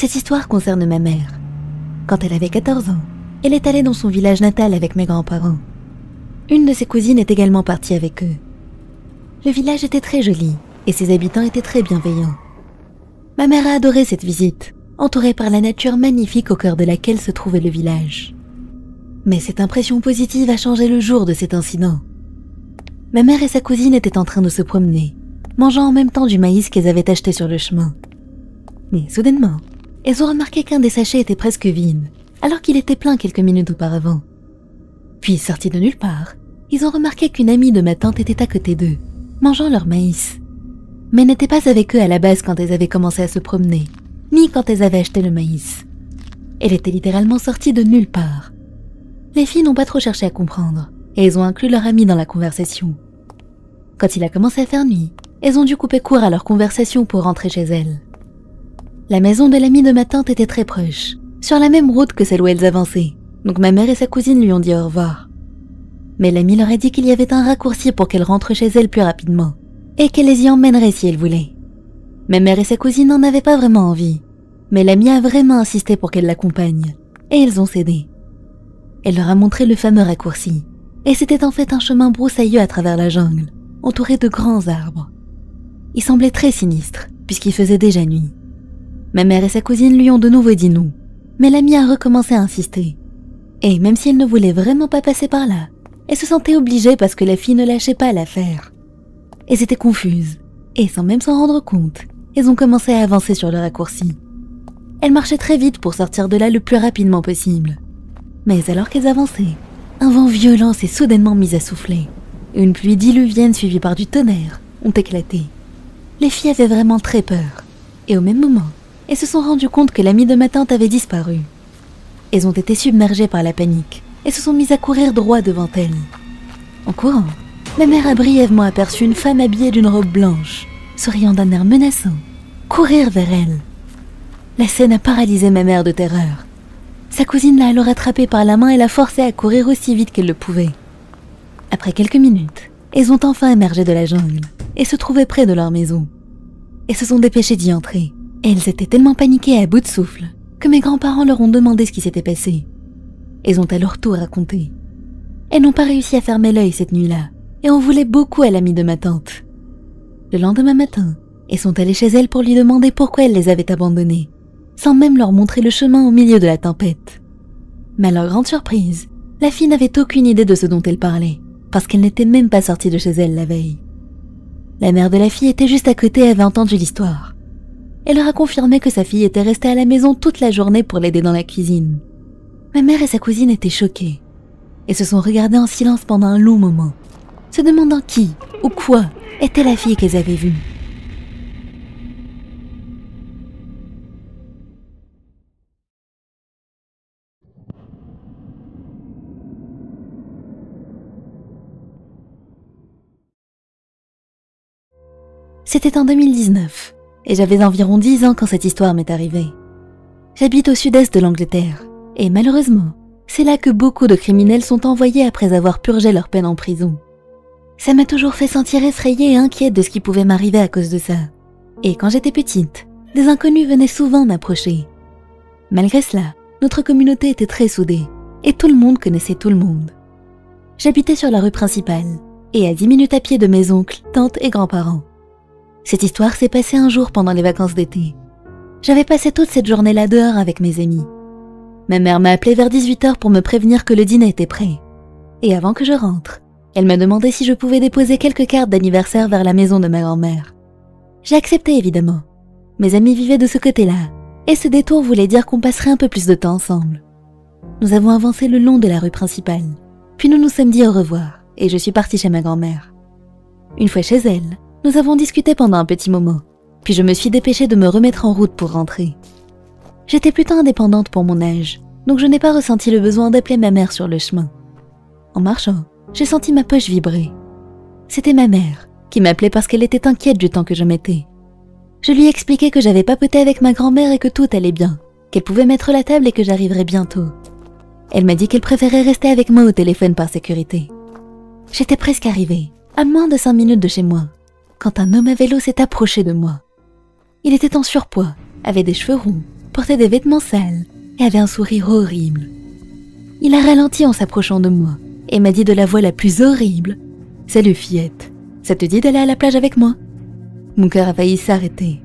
Cette histoire concerne ma mère. Quand elle avait 14 ans, elle est allée dans son village natal avec mes grands-parents. Une de ses cousines est également partie avec eux. Le village était très joli et ses habitants étaient très bienveillants. Ma mère a adoré cette visite, entourée par la nature magnifique au cœur de laquelle se trouvait le village. Mais cette impression positive a changé le jour de cet incident. Ma mère et sa cousine étaient en train de se promener, mangeant en même temps du maïs qu'elles avaient acheté sur le chemin. Mais soudainement, elles ont remarqué qu'un des sachets était presque vide, alors qu'il était plein quelques minutes auparavant. Puis, sortis de nulle part, ils ont remarqué qu'une amie de ma tante était à côté d'eux, mangeant leur maïs. Mais n'était pas avec eux à la base quand elles avaient commencé à se promener, ni quand elles avaient acheté le maïs. Elle était littéralement sortie de nulle part. Les filles n'ont pas trop cherché à comprendre, et elles ont inclus leur amie dans la conversation. Quand il a commencé à faire nuit, elles ont dû couper court à leur conversation pour rentrer chez elles. La maison de l'amie de ma tante était très proche, sur la même route que celle où elles avançaient, donc ma mère et sa cousine lui ont dit au revoir. Mais l'amie leur a dit qu'il y avait un raccourci pour qu'elles rentrent chez elles plus rapidement, et qu'elle les y emmènerait si elles voulaient. Ma mère et sa cousine n'en avaient pas vraiment envie, mais l'amie a vraiment insisté pour qu'elle l'accompagne, et elles ont cédé. Elle leur a montré le fameux raccourci, et c'était en fait un chemin broussailleux à travers la jungle, entouré de grands arbres. Il semblait très sinistre, puisqu'il faisait déjà nuit. Ma mère et sa cousine lui ont de nouveau dit non, mais l'amie a recommencé à insister. Et même si elle ne voulait vraiment pas passer par là, elle se sentait obligée parce que la fille ne lâchait pas l'affaire. Elles étaient confuses, et sans même s'en rendre compte, elles ont commencé à avancer sur le raccourci. Elles marchaient très vite pour sortir de là le plus rapidement possible. Mais alors qu'elles avançaient, un vent violent s'est soudainement mis à souffler. Une pluie diluvienne suivie par du tonnerre ont éclaté. Les filles avaient vraiment très peur, et au même moment, elles se sont rendues compte que l'amie de ma tante avait disparu. Elles ont été submergées par la panique et se sont mises à courir droit devant elles. En courant, ma mère a brièvement aperçu une femme habillée d'une robe blanche, souriant d'un air menaçant, courir vers elle. La scène a paralysé ma mère de terreur. Sa cousine l'a alors attrapée par la main et l'a forcée à courir aussi vite qu'elle le pouvait. Après quelques minutes, elles ont enfin émergé de la jungle et se trouvaient près de leur maison. Elles se sont dépêchées d'y entrer. Et elles étaient tellement paniquées à bout de souffle que mes grands-parents leur ont demandé ce qui s'était passé. Elles ont à leur tour raconté. Elles n'ont pas réussi à fermer l'œil cette nuit-là, et on voulait beaucoup à l'amie de ma tante. Le lendemain matin, elles sont allées chez elle pour lui demander pourquoi elle les avait abandonnées, sans même leur montrer le chemin au milieu de la tempête. Mais à leur grande surprise, la fille n'avait aucune idée de ce dont elle parlait, parce qu'elle n'était même pas sortie de chez elle la veille. La mère de la fille était juste à côté et avait entendu l'histoire. Elle leur a confirmé que sa fille était restée à la maison toute la journée pour l'aider dans la cuisine. Ma mère et sa cousine étaient choquées et se sont regardées en silence pendant un long moment, se demandant qui ou quoi était la fille qu'elles avaient vue. C'était en 2019. Et j'avais environ 10 ans quand cette histoire m'est arrivée. J'habite au sud-est de l'Angleterre, et malheureusement, c'est là que beaucoup de criminels sont envoyés après avoir purgé leur peine en prison. Ça m'a toujours fait sentir effrayée et inquiète de ce qui pouvait m'arriver à cause de ça. Et quand j'étais petite, des inconnus venaient souvent m'approcher. Malgré cela, notre communauté était très soudée, et tout le monde connaissait tout le monde. J'habitais sur la rue principale, et à 10 minutes à pied de mes oncles, tantes et grands-parents. Cette histoire s'est passée un jour pendant les vacances d'été. J'avais passé toute cette journée-là dehors avec mes amis. Ma mère m'a appelé vers 18h pour me prévenir que le dîner était prêt. Et avant que je rentre, elle m'a demandé si je pouvais déposer quelques cartes d'anniversaire vers la maison de ma grand-mère. J'ai accepté évidemment. Mes amis vivaient de ce côté-là, et ce détour voulait dire qu'on passerait un peu plus de temps ensemble. Nous avons avancé le long de la rue principale, puis nous nous sommes dit au revoir, et je suis partie chez ma grand-mère. Une fois chez elle, nous avons discuté pendant un petit moment, puis je me suis dépêchée de me remettre en route pour rentrer. J'étais plutôt indépendante pour mon âge, donc je n'ai pas ressenti le besoin d'appeler ma mère sur le chemin. En marchant, j'ai senti ma poche vibrer. C'était ma mère, qui m'appelait parce qu'elle était inquiète du temps que je mettais. Je lui ai expliqué que j'avais papoté avec ma grand-mère et que tout allait bien, qu'elle pouvait mettre la table et que j'arriverais bientôt. Elle m'a dit qu'elle préférait rester avec moi au téléphone par sécurité. J'étais presque arrivée, à moins de 5 minutes de chez moi, quand un homme à vélo s'est approché de moi. Il était en surpoids, avait des cheveux roux, portait des vêtements sales et avait un sourire horrible. Il a ralenti en s'approchant de moi et m'a dit de la voix la plus horrible: « Salut fillette, ça te dit d'aller à la plage avec moi ?» Mon cœur a failli s'arrêter.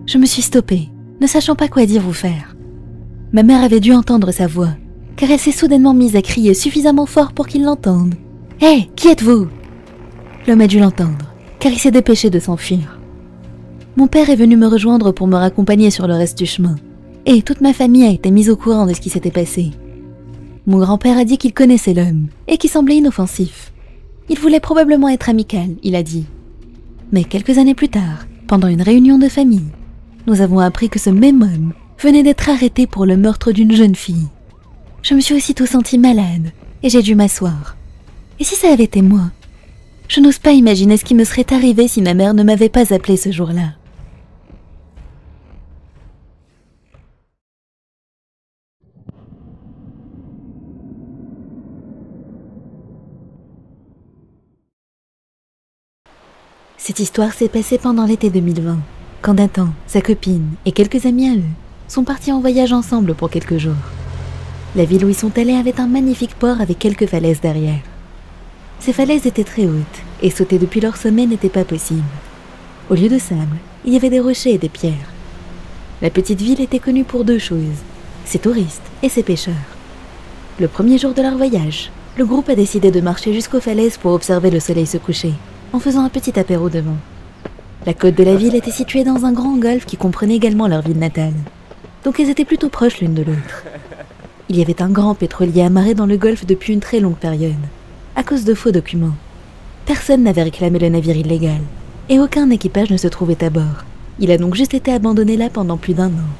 Je me suis stoppée, ne sachant pas quoi dire ou faire. Ma mère avait dû entendre sa voix, car elle s'est soudainement mise à crier suffisamment fort pour qu'il l'entende. « Hé, qui êtes-vous » L'homme a dû l'entendre, car il s'est dépêché de s'enfuir. Mon père est venu me rejoindre pour me raccompagner sur le reste du chemin, et toute ma famille a été mise au courant de ce qui s'était passé. Mon grand-père a dit qu'il connaissait l'homme, et qu'il semblait inoffensif. Il voulait probablement être amical, il a dit. Mais quelques années plus tard, pendant une réunion de famille, nous avons appris que ce même homme venait d'être arrêté pour le meurtre d'une jeune fille. Je me suis aussitôt sentie malade, et j'ai dû m'asseoir. Et si ça avait été moi? Je n'ose pas imaginer ce qui me serait arrivé si ma mère ne m'avait pas appelée ce jour-là. Cette histoire s'est passée pendant l'été 2020, quand Nathan, sa copine et quelques amis à eux sont partis en voyage ensemble pour quelques jours. La ville où ils sont allés avait un magnifique port avec quelques falaises derrière. Ces falaises étaient très hautes, et sauter depuis leur sommet n'était pas possible. Au lieu de sable, il y avait des rochers et des pierres. La petite ville était connue pour deux choses, ses touristes et ses pêcheurs. Le premier jour de leur voyage, le groupe a décidé de marcher jusqu'aux falaises pour observer le soleil se coucher, en faisant un petit apéro devant. La côte de la ville était située dans un grand golfe qui comprenait également leur ville natale, donc ils étaient plutôt proches l'une de l'autre. Il y avait un grand pétrolier amarré dans le golfe depuis une très longue période, à cause de faux documents. Personne n'avait réclamé le navire illégal, et aucun équipage ne se trouvait à bord. Il a donc juste été abandonné là pendant plus d'1 an.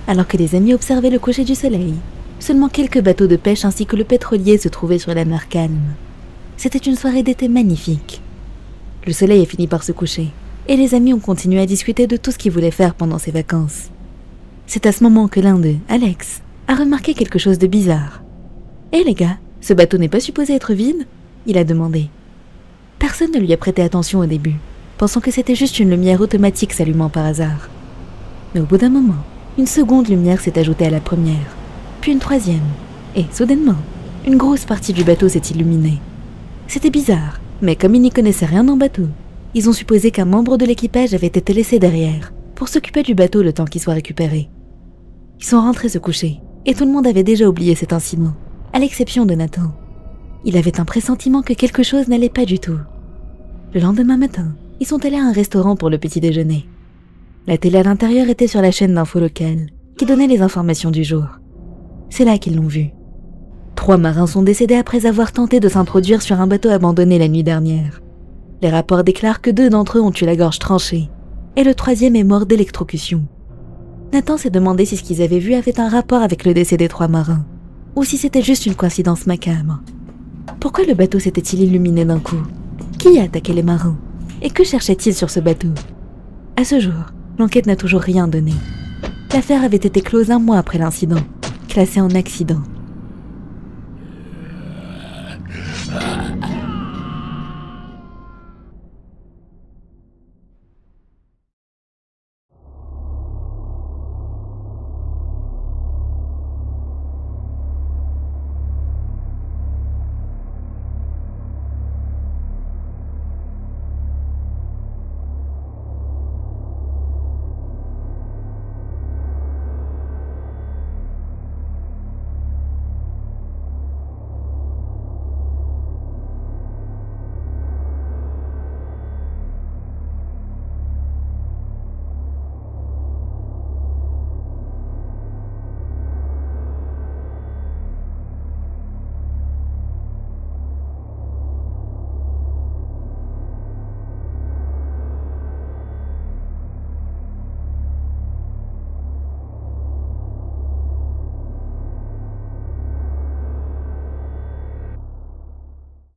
Alors que les amis observaient le coucher du soleil, seulement quelques bateaux de pêche ainsi que le pétrolier se trouvaient sur la mer calme. C'était une soirée d'été magnifique. Le soleil a fini par se coucher, et les amis ont continué à discuter de tout ce qu'ils voulaient faire pendant ces vacances. C'est à ce moment que l'un d'eux, Alex, a remarqué quelque chose de bizarre. « Hé les gars, ce bateau n'est pas supposé être vide ?» il a demandé. Personne ne lui a prêté attention au début, pensant que c'était juste une lumière automatique s'allumant par hasard. Mais au bout d'un moment, une seconde lumière s'est ajoutée à la première, puis une troisième, et soudainement, une grosse partie du bateau s'est illuminée. C'était bizarre, mais comme ils n'y connaissaient rien en bateau, ils ont supposé qu'un membre de l'équipage avait été laissé derrière pour s'occuper du bateau le temps qu'il soit récupéré. Ils sont rentrés se coucher, et tout le monde avait déjà oublié cet incident, à l'exception de Nathan. Il avait un pressentiment que quelque chose n'allait pas du tout. Le lendemain matin, ils sont allés à un restaurant pour le petit déjeuner. La télé à l'intérieur était sur la chaîne d'infos locale, qui donnait les informations du jour. C'est là qu'ils l'ont vu. 3 marins sont décédés après avoir tenté de s'introduire sur un bateau abandonné la nuit dernière. Les rapports déclarent que 2 d'entre eux ont eu la gorge tranchée, et le 3e est mort d'électrocution. Nathan s'est demandé si ce qu'ils avaient vu avait un rapport avec le décès des 3 marins, ou si c'était juste une coïncidence macabre. Pourquoi le bateau s'était-il illuminé d'un coup? Qui a attaqué les marins? Et que cherchait-il sur ce bateau? À ce jour, l'enquête n'a toujours rien donné. L'affaire avait été close 1 mois après l'incident, classée en accident.